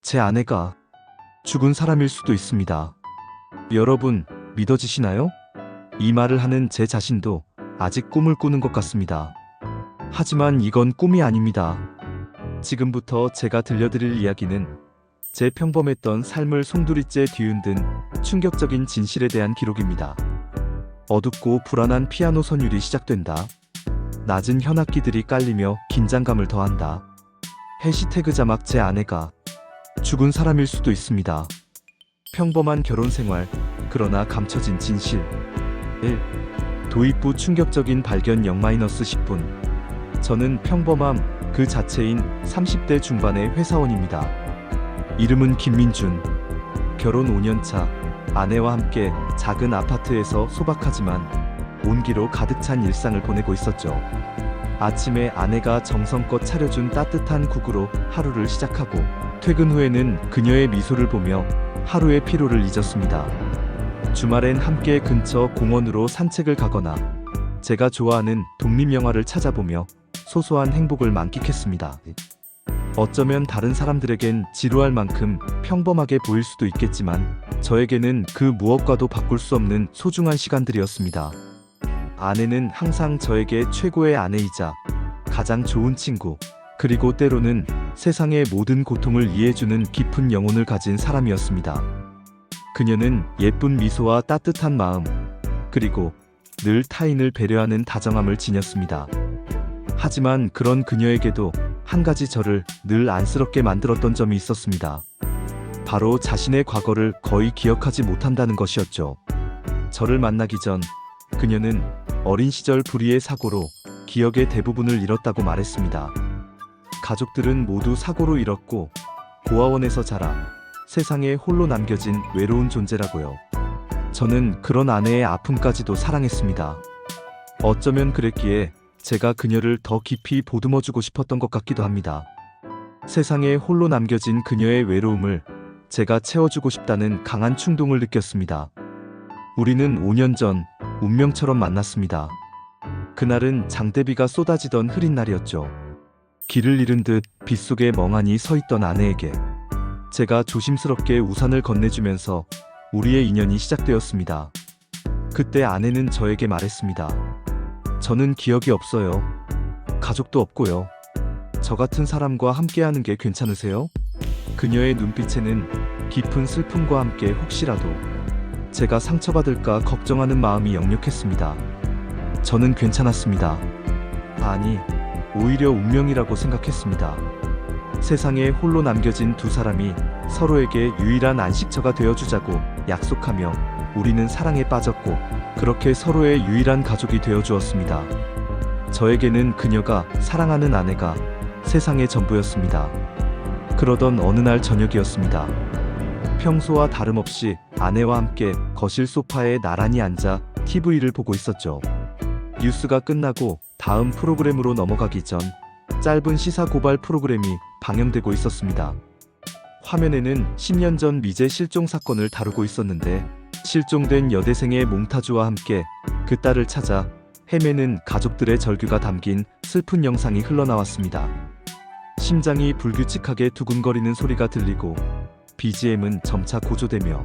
제 아내가 죽은 사람일 수도 있습니다. 여러분, 믿어지시나요? 이 말을 하는 제 자신도 아직 꿈을 꾸는 것 같습니다. 하지만 이건 꿈이 아닙니다. 지금부터 제가 들려드릴 이야기는 제 평범했던 삶을 송두리째 뒤흔든 충격적인 진실에 대한 기록입니다. 어둡고 불안한 피아노 선율이 시작된다. 낮은 현악기들이 깔리며 긴장감을 더한다. 해시태그 자막 제 아내가 죽은 사람일 수도 있습니다. 평범한 결혼 생활, 그러나 감춰진 진실. 1. 도입부 충격적인 발견 0-10분. 저는 평범함 그 자체인 30대 중반의 회사원입니다. 이름은 김민준. 결혼 5년차, 아내와 함께 작은 아파트에서 소박하지만 온기로 가득 찬 일상을 보내고 있었죠. 아침에 아내가 정성껏 차려준 따뜻한 국으로 하루를 시작하고 퇴근 후에는 그녀의 미소를 보며 하루의 피로를 잊었습니다. 주말엔 함께 근처 공원으로 산책을 가거나 제가 좋아하는 독립영화를 찾아보며 소소한 행복을 만끽했습니다. 어쩌면 다른 사람들에겐 지루할 만큼 평범하게 보일 수도 있겠지만 저에게는 그 무엇과도 바꿀 수 없는 소중한 시간들이었습니다. 아내는 항상 저에게 최고의 아내이자 가장 좋은 친구, 그리고 때로는 세상의 모든 고통을 이해해주는 깊은 영혼을 가진 사람이었습니다. 그녀는 예쁜 미소와 따뜻한 마음, 그리고 늘 타인을 배려하는 다정함을 지녔습니다. 하지만 그런 그녀에게도 한 가지 저를 늘 안쓰럽게 만들었던 점이 있었습니다. 바로 자신의 과거를 거의 기억하지 못한다는 것이었죠. 저를 만나기 전 그녀는 어린 시절 불의의 사고로 기억의 대부분을 잃었다고 말했습니다. 가족들은 모두 사고로 잃었고 고아원에서 자라 세상에 홀로 남겨진 외로운 존재라고요. 저는 그런 아내의 아픔까지도 사랑했습니다. 어쩌면 그랬기에 제가 그녀를 더 깊이 보듬어주고 싶었던 것 같기도 합니다. 세상에 홀로 남겨진 그녀의 외로움을 제가 채워주고 싶다는 강한 충동을 느꼈습니다. 우리는 5년 전 운명처럼 만났습니다. 그날은 장대비가 쏟아지던 흐린 날이었죠. 길을 잃은 듯 빗속에 멍하니 서 있던 아내에게 제가 조심스럽게 우산을 건네주면서 우리의 인연이 시작되었습니다. 그때 아내는 저에게 말했습니다. 저는 기억이 없어요. 가족도 없고요. 저 같은 사람과 함께하는 게 괜찮으세요? 그녀의 눈빛에는 깊은 슬픔과 함께 혹시라도 제가 상처받을까 걱정하는 마음이 역력했습니다. 저는 괜찮았습니다. 아니, 오히려 운명이라고 생각했습니다. 세상에 홀로 남겨진 두 사람이 서로에게 유일한 안식처가 되어주자고 약속하며 우리는 사랑에 빠졌고 그렇게 서로의 유일한 가족이 되어주었습니다. 저에게는 그녀가 사랑하는 아내가 세상의 전부였습니다. 그러던 어느 날 저녁이었습니다. 평소와 다름없이 아내와 함께 거실 소파에 나란히 앉아 TV를 보고 있었죠. 뉴스가 끝나고 다음 프로그램으로 넘어가기 전 짧은 시사 고발 프로그램이 방영되고 있었습니다. 화면에는 10년 전 미제 실종 사건을 다루고 있었는데 실종된 여대생의 몽타주와 함께 그 딸을 찾아 헤매는 가족들의 절규가 담긴 슬픈 영상이 흘러나왔습니다. 심장이 불규칙하게 두근거리는 소리가 들리고 BGM은 점차 고조되며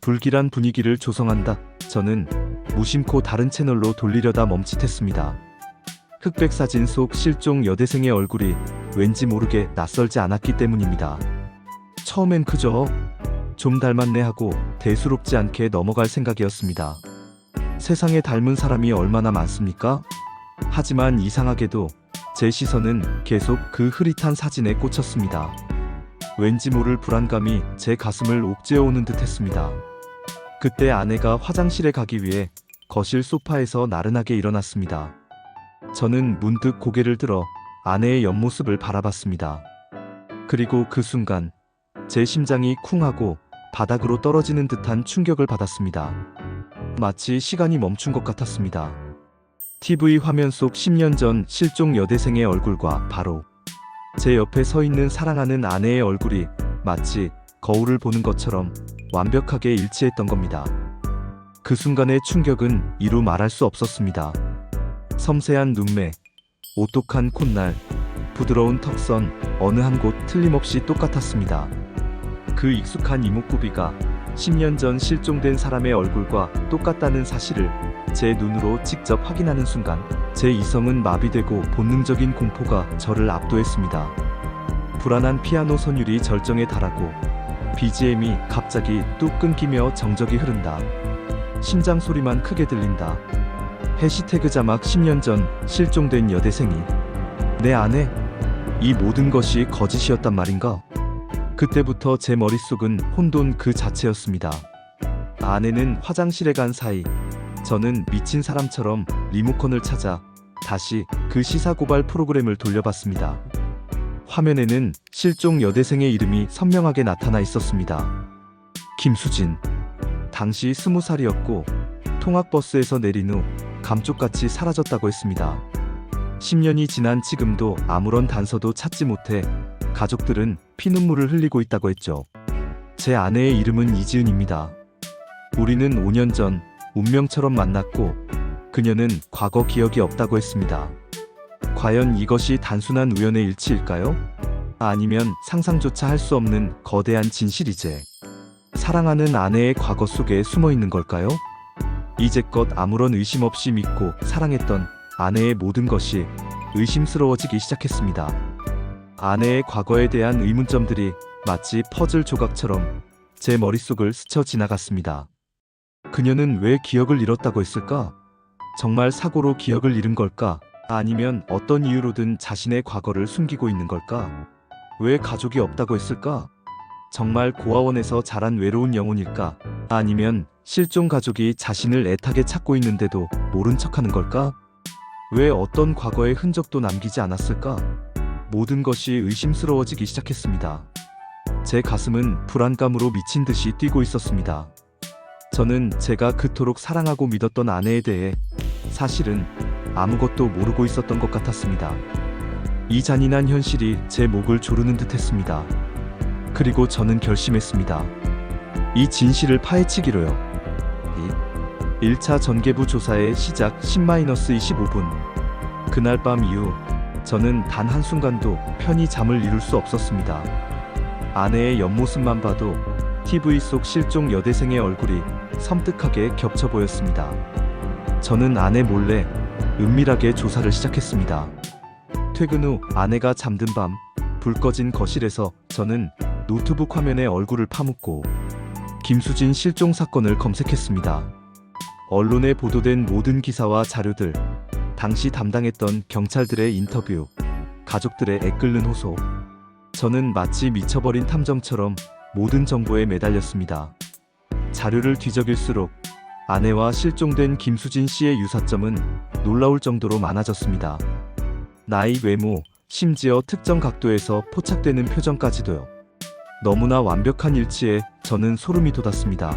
불길한 분위기를 조성한다. 저는 무심코 다른 채널로 돌리려다 멈칫했습니다. 흑백 사진 속 실종 여대생의 얼굴이 왠지 모르게 낯설지 않았기 때문입니다. 처음엔 그저 좀 닮았네 하고 대수롭지 않게 넘어갈 생각이었습니다. 세상에 닮은 사람이 얼마나 많습니까? 하지만 이상하게도 제 시선은 계속 그 흐릿한 사진에 꽂혔습니다. 왠지 모를 불안감이 제 가슴을 옥죄어오는 듯 했습니다. 그때 아내가 화장실에 가기 위해 거실 소파에서 나른하게 일어났습니다. 저는 문득 고개를 들어 아내의 옆모습을 바라봤습니다. 그리고 그 순간 제 심장이 쿵하고 바닥으로 떨어지는 듯한 충격을 받았습니다. 마치 시간이 멈춘 것 같았습니다. TV 화면 속 10년 전 실종 여대생의 얼굴과 바로 제 옆에 서 있는 사랑하는 아내의 얼굴이 마치 거울을 보는 것처럼 완벽하게 일치했던 겁니다. 그 순간의 충격은 이루 말할 수 없었습니다. 섬세한 눈매, 오똑한 콧날, 부드러운 턱선, 어느 한 곳 틀림없이 똑같았습니다. 그 익숙한 이목구비가 10년 전 실종된 사람의 얼굴과 똑같다는 사실을 제 눈으로 직접 확인하는 순간 제 이성은 마비되고 본능적인 공포가 저를 압도했습니다. 불안한 피아노 선율이 절정에 달하고 BGM이 갑자기 뚝 끊기며 정적이 흐른다. 심장 소리만 크게 들린다. 해시태그 자막 10년 전 실종된 여대생이 내 아내, 이 모든 것이 거짓이었단 말인가? 그때부터 제 머릿속은 혼돈 그 자체였습니다. 아내는 화장실에 간 사이 저는 미친 사람처럼 리모컨을 찾아 다시 그 시사고발 프로그램을 돌려봤습니다. 화면에는 실종 여대생의 이름이 선명하게 나타나 있었습니다. 김수진. 당시 20살이었고 통학버스에서 내린 후 감쪽같이 사라졌다고 했습니다. 10년이 지난 지금도 아무런 단서도 찾지 못해 가족들은 피눈물을 흘리고 있다고 했죠. 제 아내의 이름은 이지은입니다. 우리는 5년 전 운명처럼 만났고 그녀는 과거 기억이 없다고 했습니다. 과연 이것이 단순한 우연의 일치일까요? 아니면 상상조차 할 수 없는 거대한 진실이제 사랑하는 아내의 과거 속에 숨어 있는 걸까요? 이제껏 아무런 의심 없이 믿고 사랑했던 아내의 모든 것이 의심스러워지기 시작했습니다. 아내의 과거에 대한 의문점들이 마치 퍼즐 조각처럼 제 머릿속을 스쳐 지나갔습니다. 그녀는 왜 기억을 잃었다고 했을까? 정말 사고로 기억을 잃은 걸까? 아니면 어떤 이유로든 자신의 과거를 숨기고 있는 걸까? 왜 가족이 없다고 했을까? 정말 고아원에서 자란 외로운 영혼일까? 아니면 실종 가족이 자신을 애타게 찾고 있는데도 모른 척하는 걸까? 왜 어떤 과거의 흔적도 남기지 않았을까? 모든 것이 의심스러워지기 시작했습니다. 제 가슴은 불안감으로 미친 듯이 뛰고 있었습니다. 저는 제가 그토록 사랑하고 믿었던 아내에 대해 사실은 아무것도 모르고 있었던 것 같았습니다. 이 잔인한 현실이 제 목을 조르는 듯 했습니다. 그리고 저는 결심했습니다. 이 진실을 파헤치기로요. 1차 전개부 조사의 시작 10-25분. 그날 밤 이후 저는 단 한순간도 편히 잠을 이룰 수 없었습니다. 아내의 옆모습만 봐도 TV 속 실종 여대생의 얼굴이 섬뜩하게 겹쳐 보였습니다. 저는 아내 몰래 은밀하게 조사를 시작했습니다. 퇴근 후 아내가 잠든 밤 불 꺼진 거실에서 저는 노트북 화면에 얼굴을 파묻고 김수진 실종 사건을 검색했습니다. 언론에 보도된 모든 기사와 자료들, 당시 담당했던 경찰들의 인터뷰, 가족들의 애끓는 호소. 저는 마치 미쳐버린 탐정처럼 모든 정보에 매달렸습니다. 자료를 뒤적일수록 아내와 실종된 김수진 씨의 유사점은 놀라울 정도로 많아졌습니다. 나이, 외모, 심지어 특정 각도에서 포착되는 표정까지도요. 너무나 완벽한 일치에 저는 소름이 돋았습니다.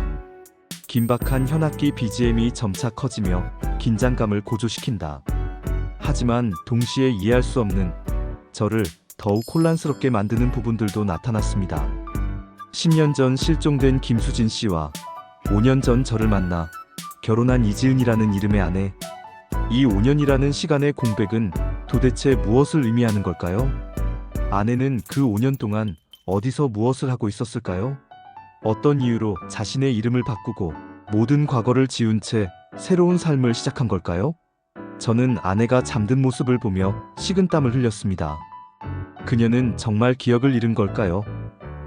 긴박한 현악기 BGM이 점차 커지며 긴장감을 고조시킨다. 하지만 동시에 이해할 수 없는 저를 더욱 혼란스럽게 만드는 부분들도 나타났습니다. 10년 전 실종된 김수진 씨와 5년 전 저를 만나 결혼한 이지은이라는 이름의 아내. 이 5년이라는 시간의 공백은 도대체 무엇을 의미하는 걸까요? 아내는 그 5년 동안 어디서 무엇을 하고 있었을까요? 어떤 이유로 자신의 이름을 바꾸고 모든 과거를 지운 채 새로운 삶을 시작한 걸까요? 저는 아내가 잠든 모습을 보며 식은땀을 흘렸습니다. 그녀는 정말 기억을 잃은 걸까요?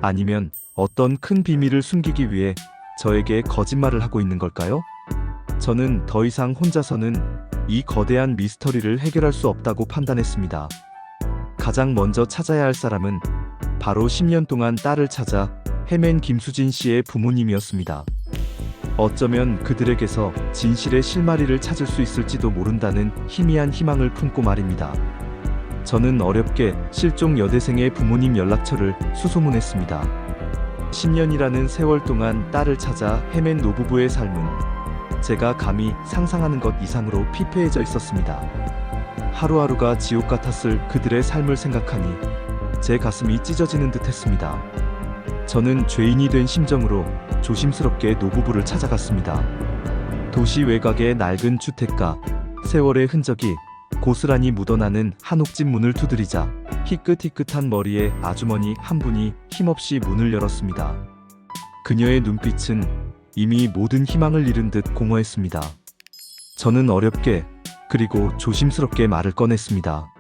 아니면 어떤 큰 비밀을 숨기기 위해 저에게 거짓말을 하고 있는 걸까요? 저는 더 이상 혼자서는 이 거대한 미스터리를 해결할 수 없다고 판단했습니다. 가장 먼저 찾아야 할 사람은 바로 10년 동안 딸을 찾아 헤맨 김수진 씨의 부모님이었습니다. 어쩌면 그들에게서 진실의 실마리를 찾을 수 있을지도 모른다는 희미한 희망을 품고 말입니다. 저는 어렵게 실종 여대생의 부모님 연락처를 수소문했습니다. 10년이라는 세월 동안 딸을 찾아 헤맨 노부부의 삶은 제가 감히 상상하는 것 이상으로 피폐해져 있었습니다. 하루하루가 지옥 같았을 그들의 삶을 생각하니 제 가슴이 찢어지는 듯 했습니다. 저는 죄인이 된 심정으로 조심스럽게 노부부를 찾아갔습니다. 도시 외곽의 낡은 주택가, 세월의 흔적이 고스란히 묻어나는 한옥집 문을 두드리자 희끗희끗한 머리의 아주머니 한 분이 힘없이 문을 열었습니다. 그녀의 눈빛은 이미 모든 희망을 잃은 듯 공허했습니다. 저는 어렵게 그리고 조심스럽게 말을 꺼냈습니다.